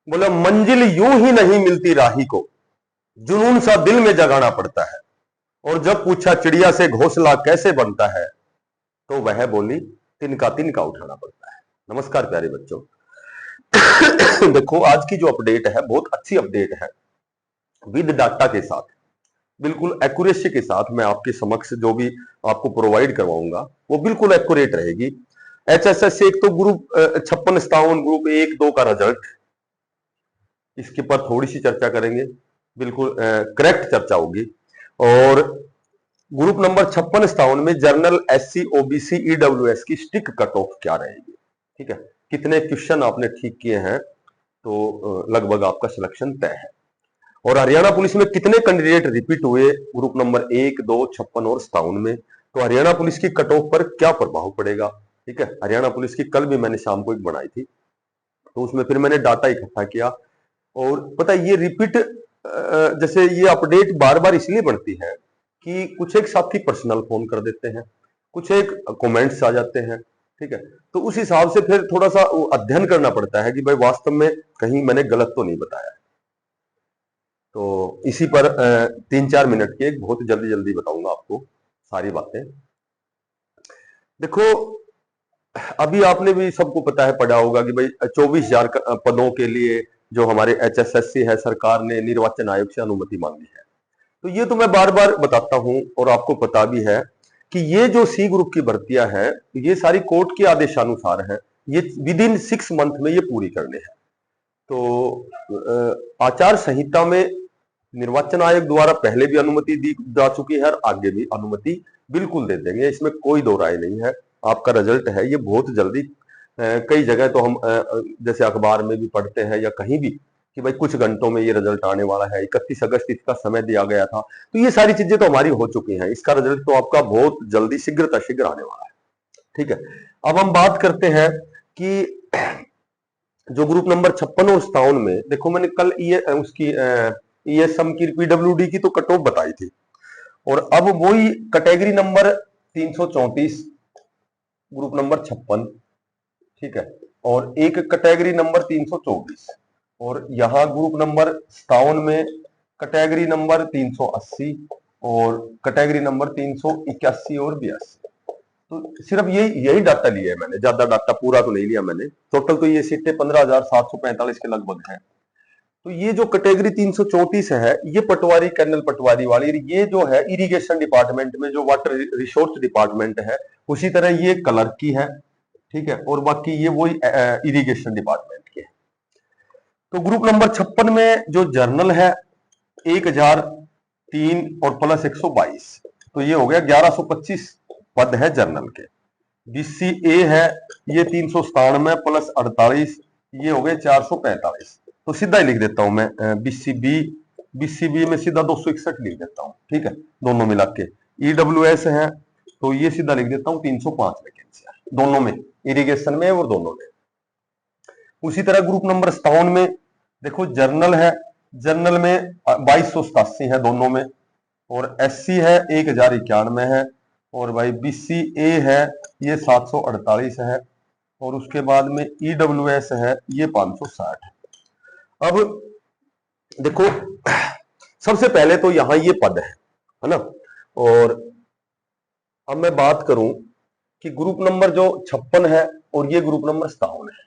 बोला मंजिल यूं ही नहीं मिलती राही को, जुनून सा दिल में जगाना पड़ता है। और जब पूछा चिड़िया से घोंसला कैसे बनता है, तो वह बोली तिनका तिनका उठाना पड़ता है। नमस्कार प्यारे बच्चों। देखो आज की जो अपडेट है बहुत अच्छी अपडेट है, विद डाटा के साथ, बिल्कुल एक्यूरेसी के साथ मैं आपके समक्ष जो भी आपको प्रोवाइड करवाऊंगा वो बिल्कुल एक्यूरेट रहेगी। HSS से एक तो ग्रुप 56-57 ग्रुप 1-2 का रिजल्ट, इसके पर थोड़ी सी चर्चा करेंगे, बिल्कुल करेक्ट चर्चा होगी। और ग्रुप नंबर 56-57 में जर्नल SC OBC EWS की स्टिक कट ऑफ क्या रहेगी, ठीक है, कितने क्वेश्चन आपने ठीक किए हैं तो लगभग आपका सिलेक्शन तय है। और हरियाणा पुलिस में कितने कैंडिडेट रिपीट हुए ग्रुप नंबर 1, 2, 56 और 57 में, तो हरियाणा पुलिस की कट ऑफ पर क्या प्रभाव पड़ेगा, ठीक है। हरियाणा पुलिस की कल भी मैंने शाम को एक बनाई थी, तो उसमें फिर मैंने डाटा इकट्ठा किया। और पता है ये रिपीट जैसे ये अपडेट बार बार इसलिए बनती है कि कुछ एक साथी पर्सनल फोन कर देते हैं, कुछ एक कमेंट्स आ जाते हैं, ठीक है, तो उस हिसाब से फिर थोड़ा सा अध्ययन करना पड़ता है कि भाई वास्तव में कहीं मैंने गलत तो नहीं बताया। तो इसी पर 3-4 मिनट की एक बहुत जल्दी जल्दी बताऊंगा आपको सारी बातें। देखो अभी आपने भी सबको पता है, पढ़ा होगा कि भाई 24,000 पदों के लिए जो हमारे HSSC है सरकार ने निर्वाचन आयोग से अनुमति मांगी है। तो ये तो मैं बार बार बताता हूं और आपको पता भी है कि ये जो C ग्रुप की भर्तियां हैं ये सारी कोर्ट के आदेशानुसार है, ये विद इन 6 मंथ में ये पूरी करने हैं। तो आचार संहिता में निर्वाचन आयोग द्वारा पहले भी अनुमति दी जा चुकी है और आगे भी अनुमति बिल्कुल दे देंगे, इसमें कोई दो राय नहीं है। आपका रिजल्ट है ये बहुत जल्दी, कई जगह तो हम जैसे अखबार में भी पढ़ते हैं या कहीं भी कि भाई कुछ घंटों में ये रिजल्ट आने वाला है, 31 अगस्त इसका समय दिया गया था। तो ये सारी चीजें तो हमारी हो चुकी हैं, इसका रिजल्ट तो आपका बहुत जल्दी शीघ्र आने वाला है, ठीक है। अब हम बात करते हैं कि जो ग्रुप नंबर 56 और 57 में, देखो मैंने कल उसकी ESM की PWD की तो कट ऑफ बताई थी, और अब वही कैटेगरी नंबर 334 ग्रुप नंबर 56, ठीक है, और एक कैटेगरी नंबर 324, और यहां ग्रुप नंबर 57 में कैटेगरी नंबर 380 और कैटेगरी नंबर 381 और 82। तो सिर्फ यही डाटा लिया है मैंने, ज्यादा डाटा पूरा तो नहीं लिया मैंने। टोटल तो ये सीटें 15,745 के लगभग है। तो ये जो कैटेगरी 334 है ये पटवारी, कर्नल पटवारी वाली, ये जो है इरिगेशन डिपार्टमेंट में जो वाटर रिसोर्स डिपार्टमेंट है, उसी तरह ये क्लर्क की है, ठीक है, और बाकी ये वही इरिगेशन डिपार्टमेंट की है। तो ग्रुप नंबर 56 में जो जर्नल है 1003 और प्लस 122, तो ये हो गया 1125 पद है जर्नल के। BCA है ये 397 प्लस 48, ये हो गए 445। तो सीधा ही लिख देता हूं मैं BCB में सीधा 261 लिख देता हूं, ठीक है, दोनों मिला के। EWS है तो ये सीधा लिख देता हूं 305 वैकेंसी दोनों में, इरिगेशन में और दोनों में। उसी तरह ग्रुप नंबर 57 में देखो जर्नल है, जर्नल में 2287 है दोनों में, और SC है 1091 है, और भाई BCA है ये 748 है, और उसके बाद में EWS है ये 560 है। अब देखो सबसे पहले तो यहां ये पद है ना, और अब मैं बात करूं कि ग्रुप नंबर जो 56 है और ये ग्रुप नंबर 57 है,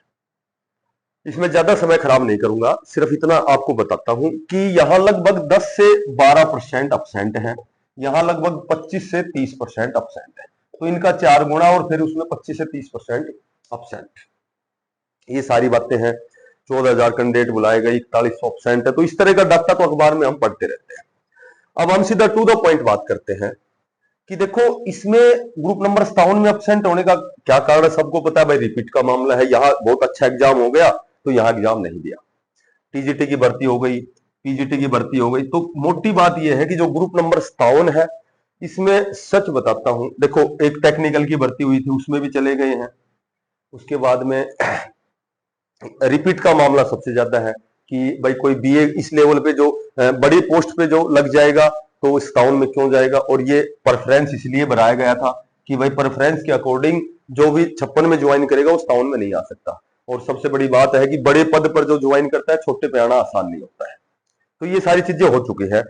इसमें ज्यादा समय खराब नहीं करूंगा, सिर्फ इतना आपको बताता हूं कि यहां लगभग 10 से 12% अपसेंट है, यहां लगभग 25 से 30% अपसेंट है। तो इनका 4 गुना और फिर उसमें 25 से 30% अपसेंट, ये सारी बातें हैं। 14,000 कैंडिडेट बुलाए गए, 4100 अपसेंट है। तो इस तरह का डाटा तो अखबार में हम पढ़ते रहते हैं। अब हम सीधा टू द पॉइंट बात करते हैं कि देखो इसमें ग्रुप नंबर 57 में अपसेंट होने का क्या कारण है, सबको पता है भाई, रिपीट का मामला है। यहाँ बहुत अच्छा एग्जाम हो गया तो यहाँ एग्जाम नहीं दिया, TGT की भर्ती हो गई, PGT की भर्ती हो गई। तो मोटी बात यह है कि जो ग्रुप नंबर 57 है इसमें सच बताता हूं, देखो एक टेक्निकल की भर्ती हुई थी उसमें भी चले गए हैं, उसके बाद में रिपीट का मामला सबसे ज्यादा है कि भाई कोई BA इस लेवल पे जो बड़ी पोस्ट पे जो लग जाएगा तो 57 में क्यों जाएगा। और ये प्रेफरेंस इसलिए बनाया गया था कि भाई प्रेफरेंस के अकॉर्डिंग जो भी 56 में ज्वाइन करेगा वो 57 में नहीं आ सकता। और सबसे बड़ी बात है कि बड़े पद पर जो ज्वाइन करता है छोटे पे आना आसान नहीं होता है। तो ये सारी चीजें हो चुकी है।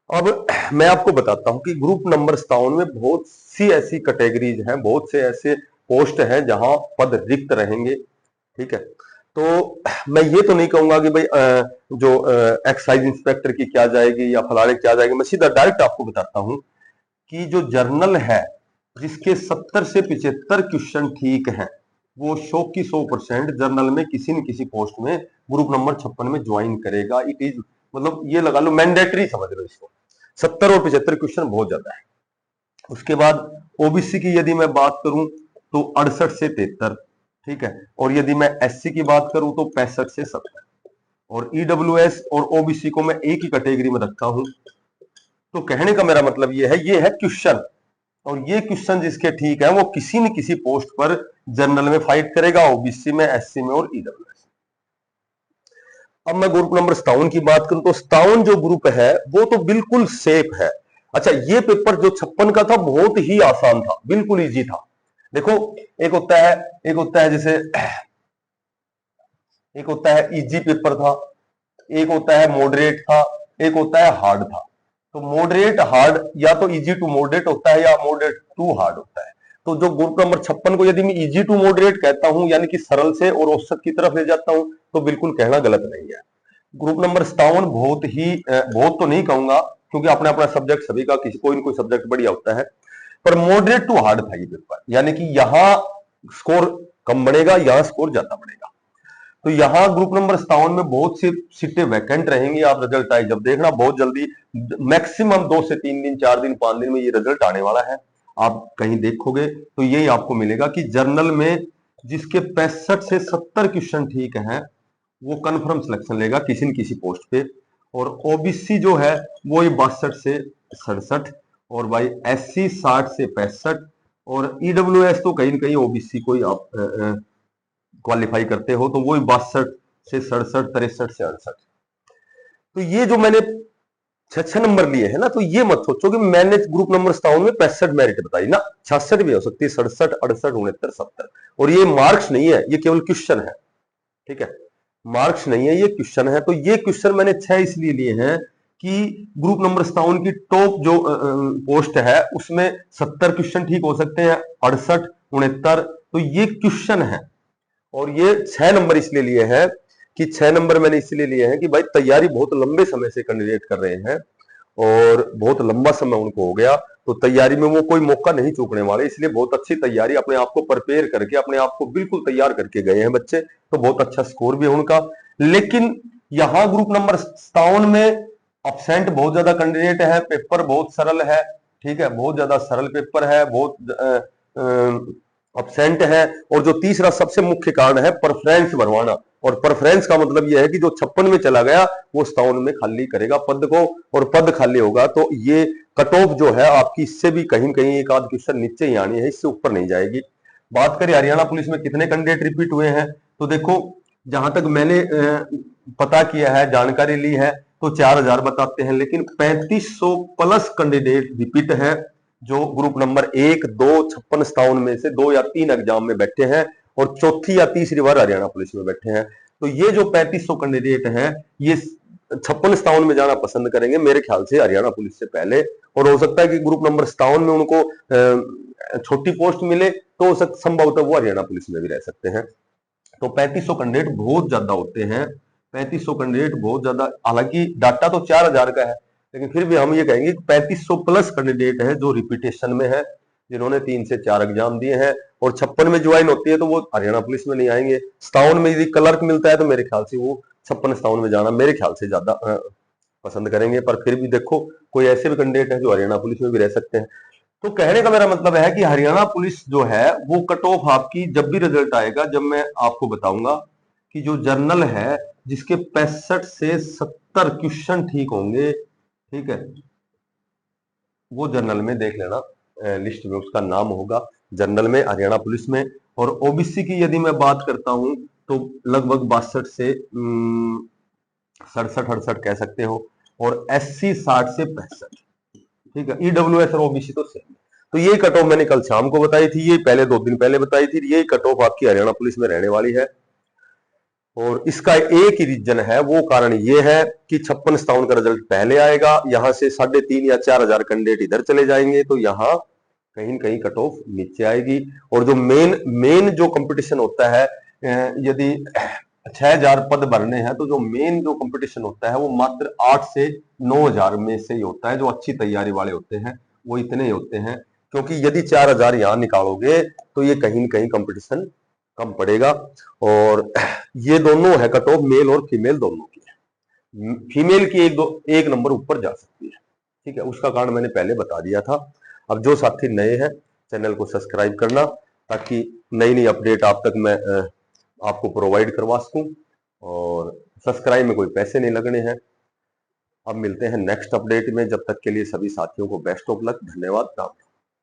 अब मैं आपको बताता हूं कि ग्रुप नंबर 57 में बहुत सी ऐसी कैटेगरीज हैं, बहुत से ऐसे पोस्ट हैं जहां पद रिक्त रहेंगे। ठीक है, तो मैं ये तो नहीं कहूंगा कि भाई जो एक्साइज इंस्पेक्टर की क्या जाएगी या फलाने क्या जाएगी। मैं सीधा डायरेक्ट आपको बताता हूं कि जो जर्नल है जिसके 70 से 75 क्वेश्चन ठीक हैं, वो 100 की 100% जर्नल में किसी न किसी पोस्ट में ग्रुप नंबर 56 में ज्वाइन करेगा। इट इज मतलब ये लगा लो मैंडेटरी समझ लो इसको। 70 और 75 क्वेश्चन बहुत ज्यादा है। उसके बाद ओबीसी की यदि मैं बात करूं तो 68 से 73, ठीक है, और यदि मैं एससी की बात करूं तो 65 से 70, और ईडब्ल्यूएस और ओबीसी को मैं एक ही कैटेगरी में रखता हूं। तो कहने का मेरा मतलब ये है क्वेश्चन, और ये क्वेश्चन जिसके ठीक है वो किसी न किसी पोस्ट पर जनरल में फाइट करेगा, ओबीसी में, एससी में और ईडब्ल्यूएस। अब मैं ग्रुप नंबर 57 की बात करूं तो 57 जो ग्रुप है वो तो बिल्कुल सेफ है। अच्छा, ये पेपर जो 56 का था बहुत ही आसान था, बिल्कुल इजी था। देखो, एक होता है जैसे एक होता है इजी पेपर था, एक होता है मॉडरेट था, एक होता है हार्ड था। तो मॉडरेट हार्ड या तो इजी टू मॉडरेट होता है या मॉडरेट टू हार्ड होता है। तो जो ग्रुप नंबर 56 को यदि मैं इजी टू मॉडरेट कहता हूं यानी कि सरल से और औसत की तरफ ले जाता हूं तो बिल्कुल कहना गलत नहीं है। ग्रुप नंबर 57 बहुत तो नहीं कहूंगा क्योंकि अपना अपना सब्जेक्ट सभी का कोई न कोई सब्जेक्ट बढ़िया होता है, पर मॉडरेट टू हार्ड था ये पेपर, यानी कि यहां स्कोर कम बढ़ेगा, यहां स्कोर ज्यादा बढ़ेगा। तो यहां ग्रुप नंबर 57 में बहुत सी सीटें वैकेंट रहेंगी। आप रिजल्ट आए जब देखना, बहुत जल्दी, मैक्सिमम 2 से 3 दिन, 4 दिन, 5 दिन में ये रिजल्ट आने वाला है। आप कहीं देखोगे तो यही आपको मिलेगा कि जर्नल में जिसके 65 से 70 क्वेश्चन ठीक हैं वो कंफर्म सिलेक्शन लेगा किसी न किसी पोस्ट पे, और ओबीसी जो है वो ये 62 से 67, और भाई एससी 60 से 65, और ईडब्ल्यूएस तो कहीं ना कहीं ओबीसी को ही आप क्वालिफाई करते हो तो वो 62 से 67, 63 से 68। तो ये जो मैंने 6 नंबर लिए है ना, तो ये मत सोचो कि मैंने ग्रुप नंबर 57 में 65 मेरिट बताई ना, 66 भी हो सकती है, 67, 68, 69, 70। और ये मार्क्स नहीं है, ये केवल क्वेश्चन है। ठीक है, मार्क्स नहीं है, ये क्वेश्चन है। तो ये क्वेश्चन मैंने 6 इसलिए लिए हैं कि ग्रुप नंबर 57 की टॉप जो पोस्ट है उसमें 70 क्वेश्चन ठीक हो सकते हैं, 68, 69, तो ये क्वेश्चन है। और ये 6 नंबर इसलिए लिए हैं कि 6 नंबर मैंने इसलिए लिए हैं कि भाई तैयारी बहुत लंबे समय से कैंडिडेट कर रहे हैं और बहुत लंबा समय उनको हो गया, तो तैयारी में वो कोई मौका नहीं चूकने वाले, इसलिए बहुत अच्छी तैयारी, अपने आप को प्रिपेयर करके, अपने आप को बिल्कुल तैयार करके गए हैं बच्चे। तो बहुत अच्छा स्कोर भी है उनका। लेकिन यहां ग्रुप नंबर 57 में अब्सेंट बहुत ज्यादा कैंडिडेट है, पेपर बहुत सरल है, ठीक है, बहुत ज्यादा सरल पेपर है, बहुत अब्सेंट है। और जो तीसरा सबसे मुख्य कारण है प्रेफरेंस भरवाना, और प्रेफरेंस का मतलब यह है कि जो 56 में चला गया वो 57 में खाली करेगा पद को, और पद खाली होगा तो ये कट ऑफ जो है आपकी इससे भी कहीं कहीं एक आध क्वेश्चन नीचे ही आनी है, इससे ऊपर नहीं जाएगी। बात करें हरियाणा पुलिस में कितने कैंडिडेट रिपीट हुए हैं, तो देखो जहां तक मैंने पता किया है, जानकारी ली है, तो 4000 बताते हैं, लेकिन 3500 प्लस कैंडिडेट रिपीट है जो ग्रुप नंबर 1, 2, 56, 57 में से 2 या 3 एग्जाम में बैठे हैं और चौथी या तीसरी बार हरियाणा पुलिस में बैठे हैं। तो ये जो 3500 कैंडिडेट हैं ये 56, 57 में जाना पसंद करेंगे मेरे ख्याल से हरियाणा पुलिस से पहले, और हो सकता है कि ग्रुप नंबर 57 में उनको छोटी पोस्ट मिले तो संभवतः वो हरियाणा पुलिस में भी रह सकते हैं। तो 3500 कैंडिडेट बहुत ज्यादा होते हैं, 3500 कैंडिडेट बहुत ज्यादा, हालांकि डाटा तो 4000 का है, लेकिन फिर भी हम ये कहेंगे कि 3500 प्लस कैंडिडेट है जो रिपीटेशन में है, जिन्होंने 3 से 4 एग्जाम दिए हैं, और 56 में ज्वाइन होती है तो वो हरियाणा पुलिस में नहीं आएंगे। 57 में यदि क्लर्क मिलता है तो मेरे ख्याल से वो 56, 57 में जाना मेरे ख्याल से ज्यादा पसंद करेंगे। पर फिर भी देखो कोई ऐसे भी कैंडिडेट है जो हरियाणा पुलिस में भी रह सकते हैं। तो कहने का मेरा मतलब है कि हरियाणा पुलिस जो है वो कट ऑफ आपकी जब भी रिजल्ट आएगा, जब मैं आपको बताऊंगा कि जो जर्नल है जिसके 65 से 70 क्वेश्चन ठीक होंगे, ठीक है, वो जर्नल में देख लेना, लिस्ट में उसका नाम होगा जर्नल में हरियाणा पुलिस में। और ओबीसी की यदि मैं बात करता हूं तो लगभग 62 से 67, 68 कह सकते हो, और एससी 60 से 65, ठीक है, ईडब्ल्यूएस और ओबीसी तो सेम। तो ये कट ऑफ मैंने कल शाम को बताई थी, ये पहले 2 दिन पहले बताई थी, ये कट ऑफ आपकी हरियाणा पुलिस में रहने वाली है। और इसका एक ही रीजन है, वो कारण ये है कि 56-57 का रिजल्ट पहले आएगा, यहां से 3,500 या 4,000 कैंडिडेट इधर चले जाएंगे, तो यहाँ कहीं न कहीं कट ऑफ नीचे आएगी। और जो मेन जो कंपटीशन होता है, यदि 6,000 पद भरने हैं तो जो मेन जो कंपटीशन होता है वो मात्र 8 से 9,000 में से ही होता है। जो अच्छी तैयारी वाले होते हैं वो इतने ही होते हैं, क्योंकि यदि 4,000 यहां निकालोगे तो ये कहीं न कहीं कंपटीशन कम पड़ेगा। और ये दोनों है कट ऑफ, मेल और फीमेल दोनों की। फीमेल की एक नंबर ऊपर जा सकती है, ठीक है, उसका कारण मैंने पहले बता दिया था। अब जो साथी नए हैं चैनल को सब्सक्राइब करना, ताकि नई नई अपडेट आप तक मैं आपको प्रोवाइड करवा सकूं। और सब्सक्राइब में कोई पैसे नहीं लगने हैं। अब मिलते हैं नेक्स्ट अपडेट में, जब तक के लिए सभी साथियों को बेस्ट ऑफ लक। धन्यवाद।